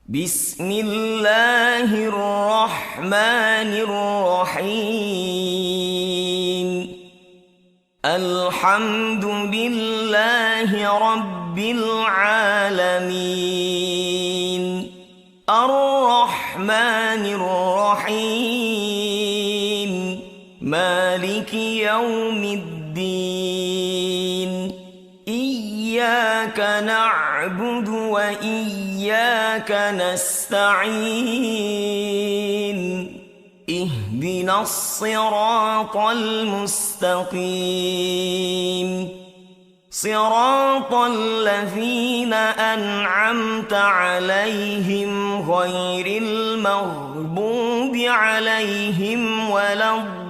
بسم الله الرحمن الرحيم. الحمد لله رب العالمين، الرحمن الرحيم، مالك يوم الدين. إياك نعبد وإياك نستعين. اهدنا الصراط المستقيم، صراط الذين أنعمت عليهم غير المغضوب عليهم ولا الضالين.